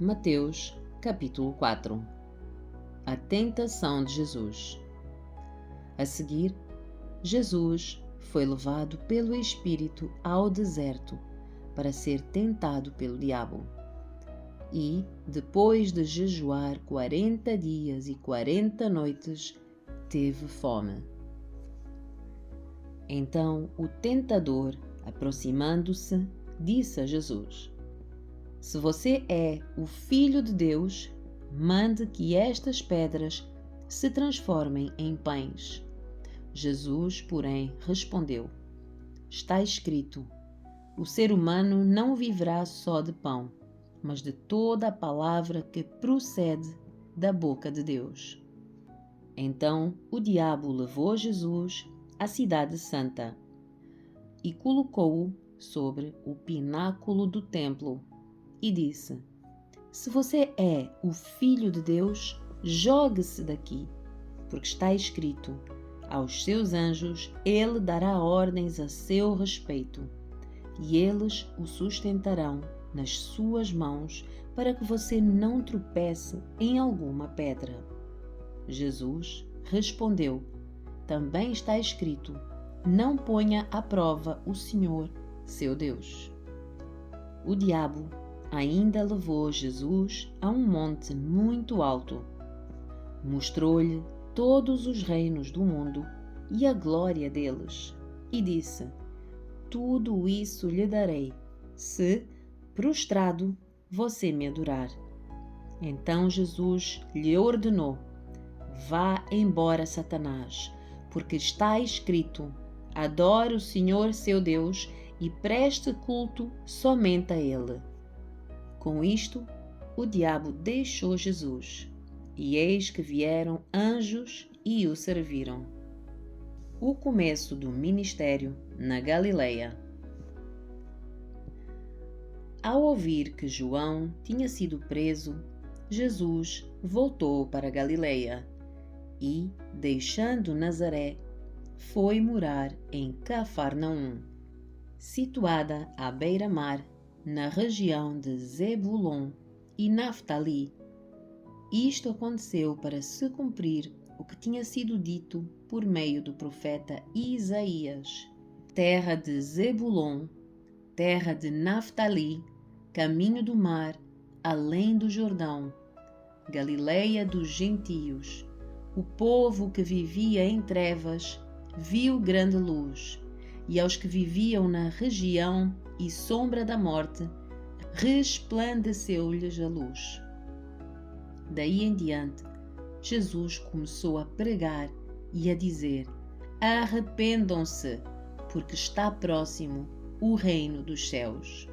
Mateus, capítulo 4. A tentação de Jesus. A seguir, Jesus foi levado pelo Espírito ao deserto para ser tentado pelo diabo. E, depois de jejuar 40 dias e 40 noites, teve fome. Então o tentador, aproximando-se, disse a Jesus: Se você é o Filho de Deus, mande que estas pedras se transformem em pães. Jesus, porém, respondeu: Está escrito: O ser humano não viverá só de pão, mas de toda a palavra que procede da boca de Deus. Então o diabo levou Jesus à cidade santa e colocou-o sobre o pináculo do templo e disse: Se você é o Filho de Deus, jogue-se daqui, porque está escrito: Aos seus anjos ele dará ordens a seu respeito, e eles o sustentarão nas suas mãos, para que você não tropece em alguma pedra. Jesus respondeu: Também está escrito: Não ponha à prova o Senhor, seu Deus. O diabo ainda levou Jesus a um monte muito alto. Mostrou-lhe todos os reinos do mundo e a glória deles, e disse: Tudo isso lhe darei, se, prostrado, você me adorar. Então Jesus lhe ordenou: Vá embora, Satanás, porque está escrito: Adore o Senhor seu Deus e preste culto somente a Ele. Com isto, o diabo deixou Jesus, e eis que vieram anjos e o serviram. O começo do ministério na Galileia. Ao ouvir que João tinha sido preso, Jesus voltou para Galileia e, deixando Nazaré, foi morar em Cafarnaum, situada à beira-mar, na região de Zebulon e Naftali. Isto aconteceu para se cumprir o que tinha sido dito por meio do profeta Isaías: Terra de Zebulon, terra de Naftali, caminho do mar, além do Jordão, Galileia dos gentios. O povo que vivia em trevas viu grande luz, e aos que viviam na região e sombra da morte, resplandeceu-lhes a luz. Daí em diante, Jesus começou a pregar e a dizer: Arrependam-se, porque está próximo o reino dos céus.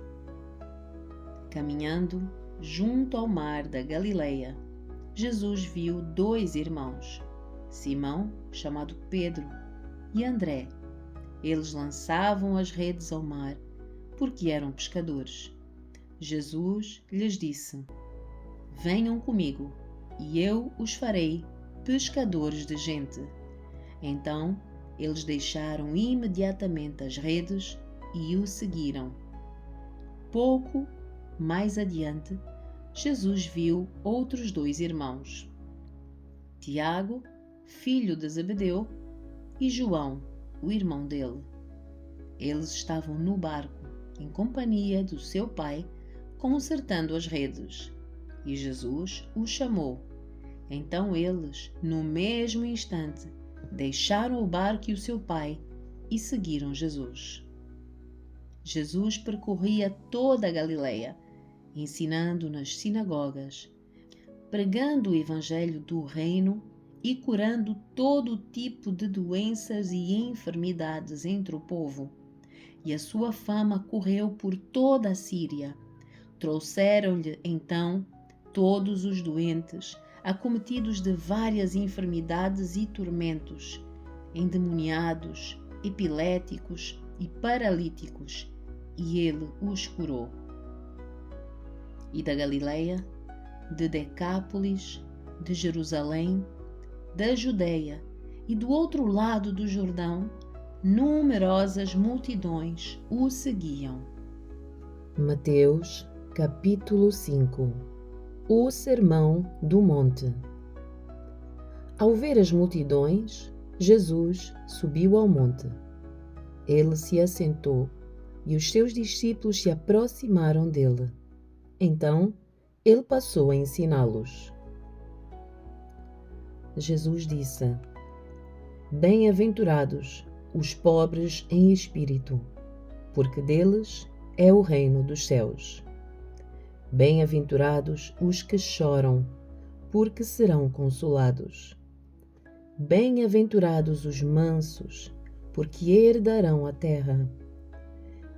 Caminhando junto ao mar da Galileia, Jesus viu dois irmãos, Simão, chamado Pedro, e André. Eles lançavam as redes ao mar, porque eram pescadores. Jesus lhes disse: Venham comigo, e eu os farei pescadores de gente. Então eles deixaram imediatamente as redes e o seguiram. Pouco mais adiante, Jesus viu outros dois irmãos, Tiago, filho de Zebedeu, e João, o irmão dele. Eles estavam no barco, em companhia do seu pai, consertando as redes, e Jesus os chamou. Então eles, no mesmo instante, deixaram o barco e o seu pai e seguiram Jesus. Jesus percorria toda a Galileia, ensinando nas sinagogas, pregando o evangelho do reino e curando todo tipo de doenças e enfermidades entre o povo. E a sua fama correu por toda a Síria. Trouxeram-lhe então todos os doentes, acometidos de várias enfermidades e tormentos, endemoniados, epiléticos e paralíticos, e ele os curou. E da Galileia, de Decápolis, de Jerusalém, da Judeia e do outro lado do Jordão, numerosas multidões o seguiam. Mateus, capítulo 5. O Sermão do Monte. Ao ver as multidões, Jesus subiu ao monte. Ele se assentou e os seus discípulos se aproximaram dele. Então, ele passou a ensiná-los. Jesus disse: Bem-aventurados os pobres em espírito, porque deles é o reino dos céus. Bem-aventurados os que choram, porque serão consolados. Bem-aventurados os mansos, porque herdarão a terra.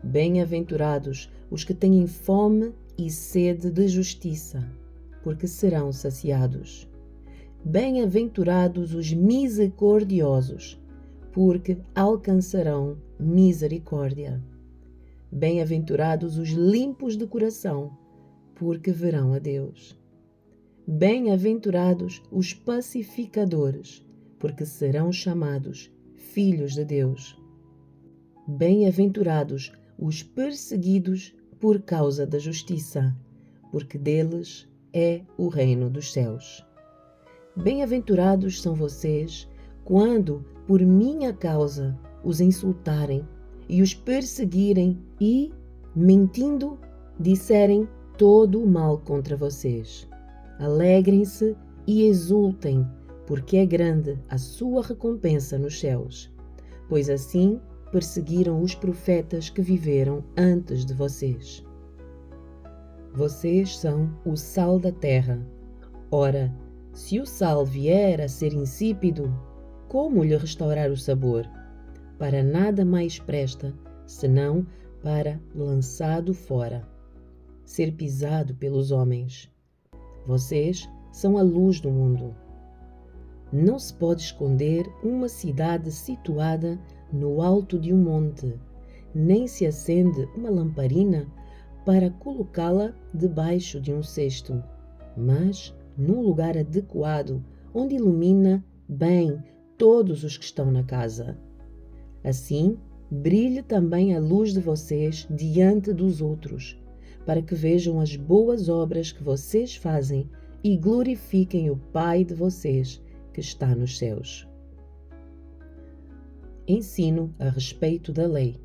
Bem-aventurados os que têm fome e sede de justiça, porque serão saciados. Bem-aventurados os misericordiosos, porque alcançarão misericórdia. Bem-aventurados os limpos de coração, porque verão a Deus. Bem-aventurados os pacificadores, porque serão chamados filhos de Deus. Bem-aventurados os perseguidos por causa da justiça, porque deles é o reino dos céus. Bem-aventurados são vocês quando, por minha causa, os insultarem e os perseguirem e, mentindo, disserem todo o mal contra vocês. Alegrem-se e exultem, porque é grande a sua recompensa nos céus, pois assim perseguiram os profetas que viveram antes de vocês. Vocês são o sal da terra. Ora, se o sal vier a ser insípido, como lhe restaurar o sabor? Para nada mais presta, senão para, lançado fora, ser pisado pelos homens. Vocês são a luz do mundo. Não se pode esconder uma cidade situada no alto de um monte, nem se acende uma lamparina para colocá-la debaixo de um cesto, mas num lugar adequado, onde ilumina bem todos os que estão na casa. Assim, brilhe também a luz de vocês diante dos outros, para que vejam as boas obras que vocês fazem e glorifiquem o Pai de vocês, que está nos céus. Ensino a respeito da lei.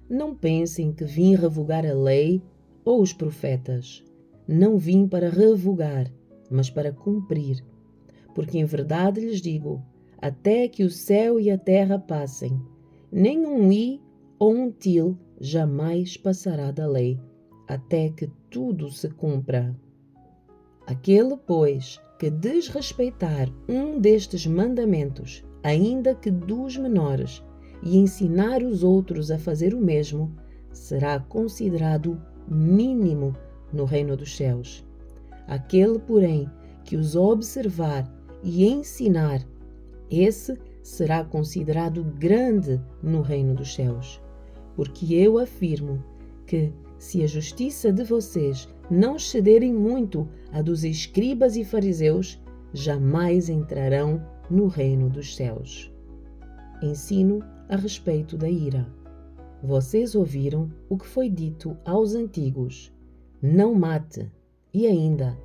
Não pensem que vim revogar a lei ou os profetas. Não vim para revogar, mas para cumprir. Porque em verdade lhes digo, até que o céu e a terra passem, nem um i ou um til jamais passará da lei, até que tudo se cumpra. Aquele, pois, que desrespeitar um destes mandamentos, ainda que dos menores, e ensinar os outros a fazer o mesmo, será considerado mínimo no reino dos céus. Aquele, porém, que os observar e ensinar, esse será considerado grande no reino dos céus. Porque eu afirmo que, se a justiça de vocês não excederem muito a dos escribas e fariseus, jamais entrarão no reino dos céus. Ensino a respeito da ira. Vocês ouviram o que foi dito aos antigos: não mate, e ainda,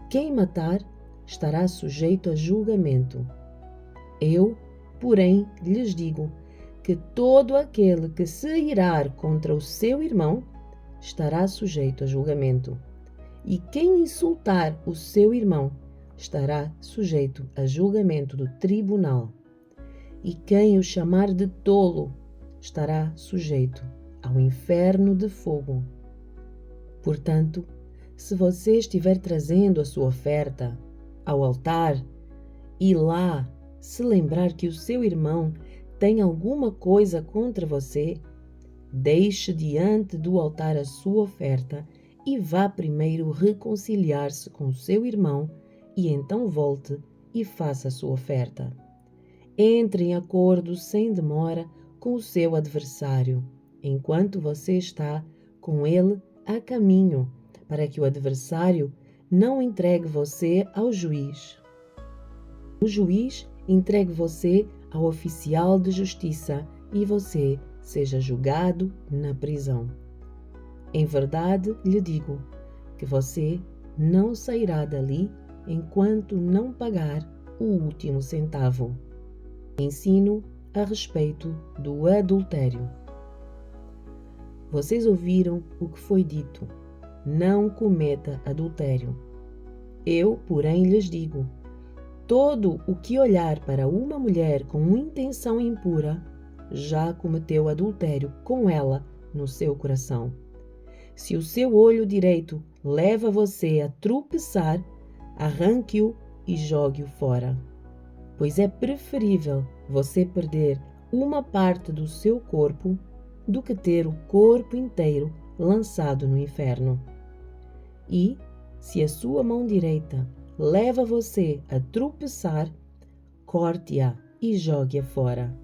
quem matar estará sujeito a julgamento. Eu, porém, lhes digo que todo aquele que se irar contra o seu irmão estará sujeito a julgamento. E quem insultar o seu irmão estará sujeito a julgamento do tribunal. E quem o chamar de tolo estará sujeito ao inferno de fogo. Portanto, se você estiver trazendo a sua oferta ao altar e lá se lembrar que o seu irmão tem alguma coisa contra você, deixe diante do altar a sua oferta e vá primeiro reconciliar-se com o seu irmão e então volte e faça a sua oferta. Entre em acordo sem demora com o seu adversário, enquanto você está com ele a caminho, para que o adversário não entregue você ao juiz. O juiz entregue você ao oficial de justiça e você seja julgado na prisão. Em verdade lhe digo que você não sairá dali enquanto não pagar o último centavo. Ensino a respeito do adultério. Vocês ouviram o que foi dito: não cometa adultério. Eu, porém, lhes digo: todo o que olhar para uma mulher com intenção impura já cometeu adultério com ela no seu coração. Se o seu olho direito leva você a tropeçar, arranque-o e jogue-o fora. Pois é preferível você perder uma parte do seu corpo do que ter o corpo inteiro lançado no inferno. E, se a sua mão direita leva você a tropeçar, corte-a e jogue-a fora.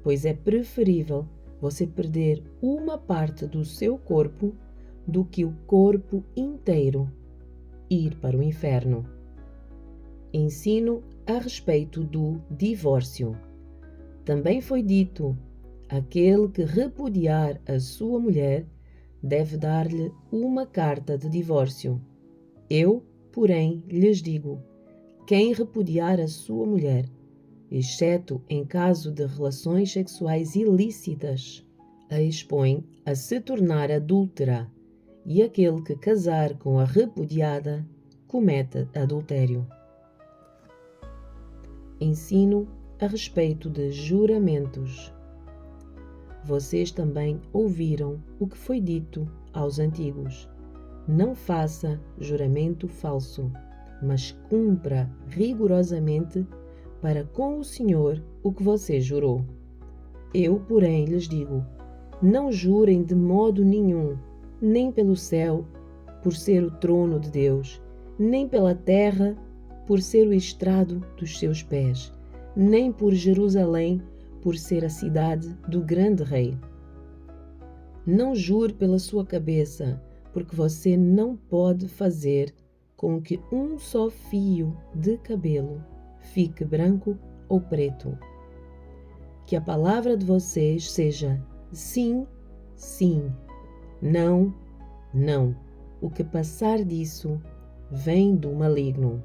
Pois é preferível você perder uma parte do seu corpo do que o corpo inteiro ir para o inferno. Ensino a respeito do divórcio. Também foi dito: aquele que repudiar a sua mulher deve dar-lhe uma carta de divórcio. Eu, porém, lhes digo: quem repudiar a sua mulher, exceto em caso de relações sexuais ilícitas, a expõe a se tornar adúltera, e aquele que casar com a repudiada comete adultério. Ensino a respeito de juramentos. Vocês também ouviram o que foi dito aos antigos: não faça juramento falso, mas cumpra rigorosamente para com o Senhor o que você jurou. Eu, porém, lhes digo: não jurem de modo nenhum, nem pelo céu, por ser o trono de Deus, nem pela terra, por ser o estrado dos seus pés, nem por Jerusalém, por ser a cidade do grande rei. Não jure pela sua cabeça, porque você não pode fazer com que um só fio de cabelo fique branco ou preto. Que a palavra de vocês seja sim, sim, não, não. O que passar disso vem do maligno.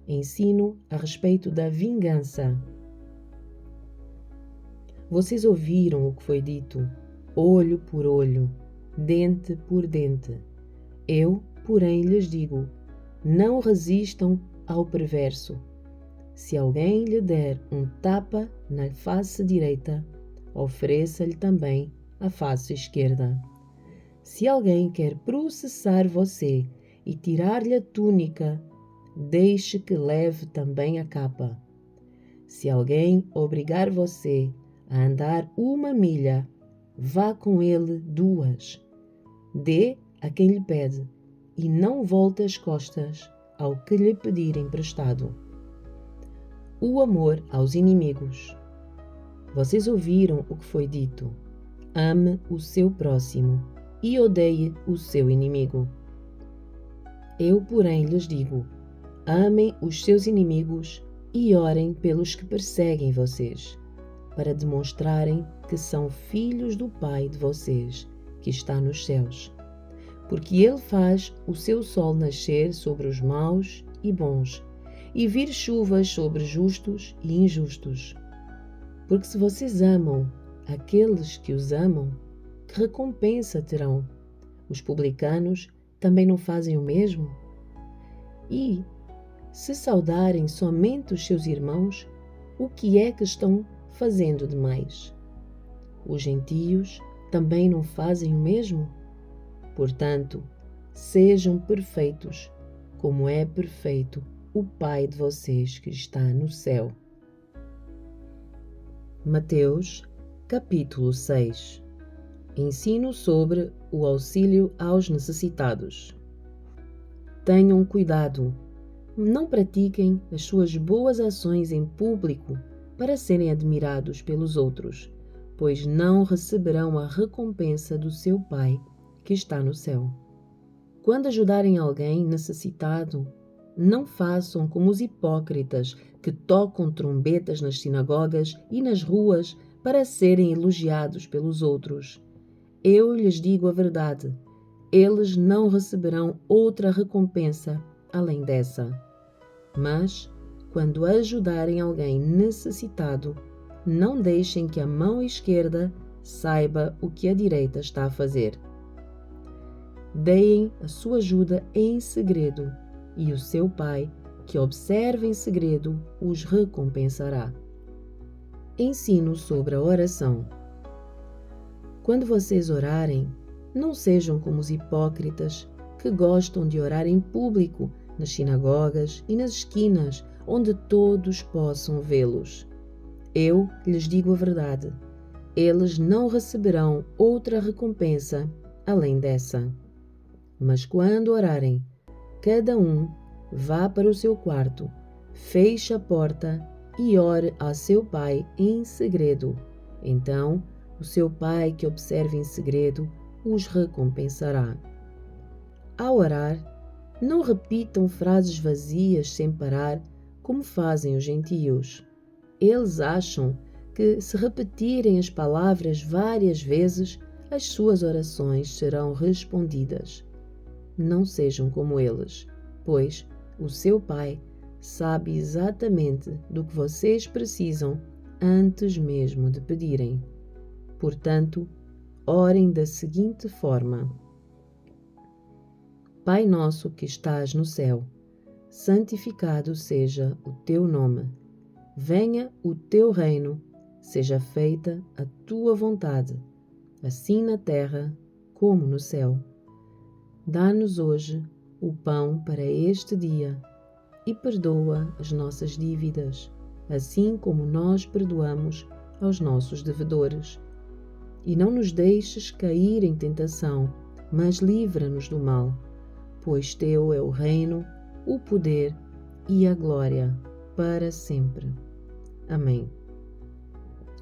Ensino a respeito da vingança. Vocês ouviram o que foi dito: olho por olho, dente por dente. Eu, porém, lhes digo: não resistam ao perverso. Se alguém lhe der um tapa na face direita, ofereça-lhe também a face esquerda. Se alguém quer processar você e tirar-lhe a túnica, deixe que leve também a capa. Se alguém obrigar você a andar 1 milha, vá com ele 2. Dê a quem lhe pede e não volte as costas ao que lhe pedir emprestado. O amor aos inimigos. Vocês ouviram o que foi dito: ame o seu próximo e odeie o seu inimigo. Eu, porém, lhes digo: amem os seus inimigos e orem pelos que perseguem vocês, para demonstrarem que são filhos do Pai de vocês, que está nos céus. Porque Ele faz o seu sol nascer sobre os maus e bons, e vir chuvas sobre justos e injustos. Porque se vocês amam aqueles que os amam, que recompensa terão? Os publicanos também não fazem o mesmo? E, se saudarem somente os seus irmãos, o que é que estão fazendo demais? Os gentios também não fazem o mesmo? Portanto, sejam perfeitos, como é perfeito o Pai de vocês que está no céu. Mateus, capítulo 6. Ensino sobre o auxílio aos necessitados. Tenham cuidado, não pratiquem as suas boas ações em público para serem admirados pelos outros, pois não receberão a recompensa do seu Pai que está no céu. Quando ajudarem alguém necessitado, não façam como os hipócritas que tocam trombetas nas sinagogas e nas ruas para serem elogiados pelos outros. Eu lhes digo a verdade: eles não receberão outra recompensa além dessa. Mas, quando ajudarem alguém necessitado, não deixem que a mão esquerda saiba o que a direita está a fazer. Deem a sua ajuda em segredo, e o seu Pai, que observa em segredo, os recompensará. Ensino sobre a oração. Quando vocês orarem, não sejam como os hipócritas que gostam de orar em público, nas sinagogas e nas esquinas, onde todos possam vê-los. Eu lhes digo a verdade, eles não receberão outra recompensa além dessa. Mas quando orarem, cada um vá para o seu quarto, feche a porta e ore a seu Pai em segredo. Então, o seu Pai que observa em segredo os recompensará. Ao orar, não repitam frases vazias sem parar, como fazem os gentios. Eles acham que, se repetirem as palavras várias vezes, as suas orações serão respondidas. Não sejam como eles, pois o seu Pai sabe exatamente do que vocês precisam antes mesmo de pedirem. Portanto, orem da seguinte forma: Pai nosso que estás no céu, santificado seja o teu nome. Venha o teu reino, seja feita a tua vontade, assim na terra como no céu. Dá-nos hoje o pão para este dia e perdoa as nossas dívidas, assim como nós perdoamos aos nossos devedores. E não nos deixes cair em tentação, mas livra-nos do mal, pois teu é o reino, o poder e a glória para sempre. Amém.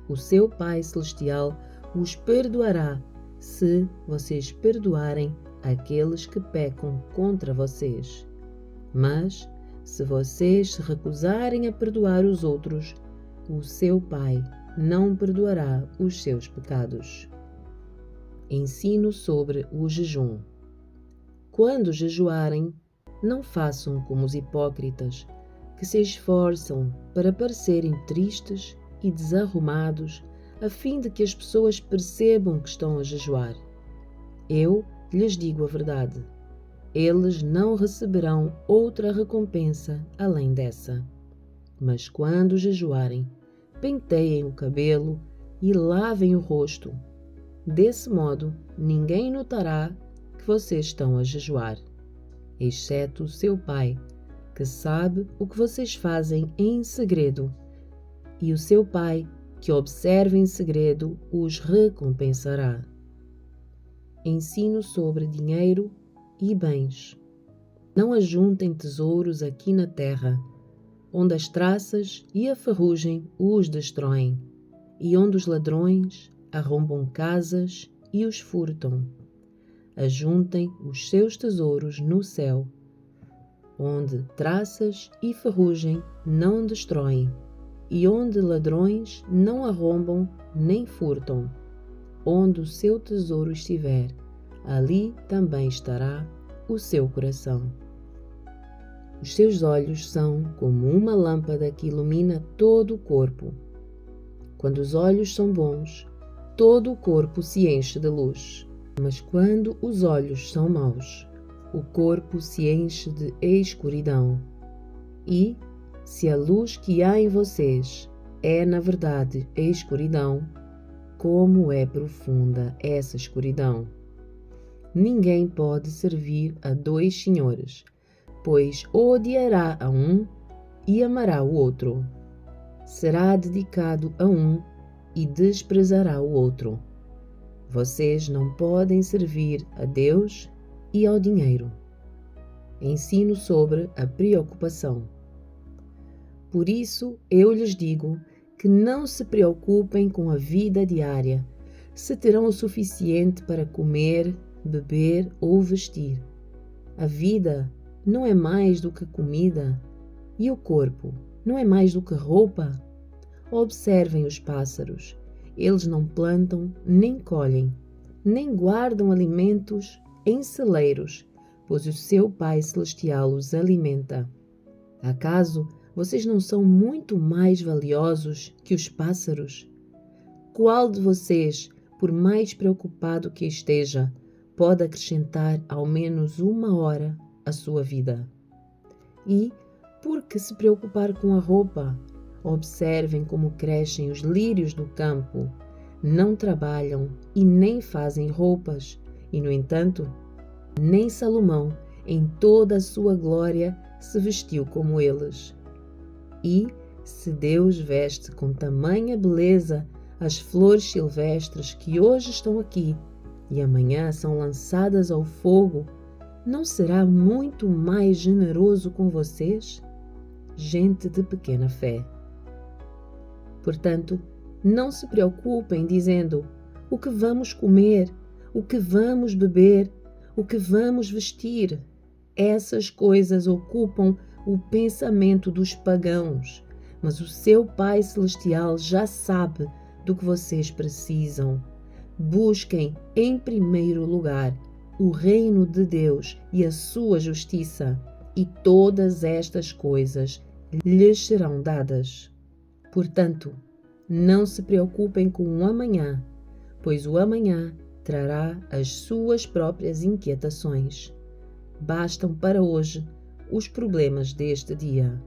O seu Pai Celestial os perdoará se vocês perdoarem aqueles que pecam contra vocês. Mas, se vocês se recusarem a perdoar os outros, o seu Pai não perdoará os seus pecados. Ensino sobre o jejum. Quando jejuarem, não façam como os hipócritas, que se esforçam para parecerem tristes e desarrumados, a fim de que as pessoas percebam que estão a jejuar. Eu lhes digo a verdade, eles não receberão outra recompensa além dessa. Mas quando jejuarem, penteiem o cabelo e lavem o rosto. Desse modo, ninguém notará que vocês estão a jejuar, exceto o seu Pai, que sabe o que vocês fazem em segredo. E o seu Pai, que observa em segredo, os recompensará. Ensino sobre dinheiro e bens. Não ajuntem tesouros aqui na terra, onde as traças e a ferrugem os destroem, e onde os ladrões arrombam casas e os furtam. Ajuntem os seus tesouros no céu, onde traças e ferrugem não destroem, e onde ladrões não arrombam nem furtam. Onde o seu tesouro estiver, ali também estará o seu coração. Os seus olhos são como uma lâmpada que ilumina todo o corpo. Quando os olhos são bons, todo o corpo se enche de luz. Mas quando os olhos são maus, o corpo se enche de escuridão. E, se a luz que há em vocês é, na verdade, escuridão, como é profunda essa escuridão! Ninguém pode servir a dois senhores, pois odiará a um e amará o outro. Será dedicado a um e desprezará o outro. Vocês não podem servir a Deus e ao dinheiro. Ensino sobre a preocupação. Por isso eu lhes digo que não se preocupem com a vida diária, se terão o suficiente para comer, beber ou vestir. A vida não é mais do que comida, e o corpo não é mais do que roupa. Observem os pássaros. Eles não plantam, nem colhem, nem guardam alimentos em celeiros, pois o seu Pai Celestial os alimenta. Acaso vocês não são muito mais valiosos que os pássaros? Qual de vocês, por mais preocupado que esteja, pode acrescentar ao menos 1 hora à sua vida? E, por que se preocupar com a roupa? Observem como crescem os lírios do campo. Não trabalham e nem fazem roupas. E, no entanto, nem Salomão, em toda a sua glória, se vestiu como eles. E, se Deus veste com tamanha beleza as flores silvestres que hoje estão aqui e amanhã são lançadas ao fogo, não será muito mais generoso com vocês? Gente de pequena fé. Portanto, não se preocupem dizendo: o que vamos comer, o que vamos beber, o que vamos vestir. Essas coisas ocupam o pensamento dos pagãos, mas o seu Pai Celestial já sabe do que vocês precisam. Busquem, em primeiro lugar, o reino de Deus e a sua justiça, e todas estas coisas lhes serão dadas. Portanto, não se preocupem com o amanhã, pois o amanhã trará as suas próprias inquietações. Bastam para hoje os problemas deste dia.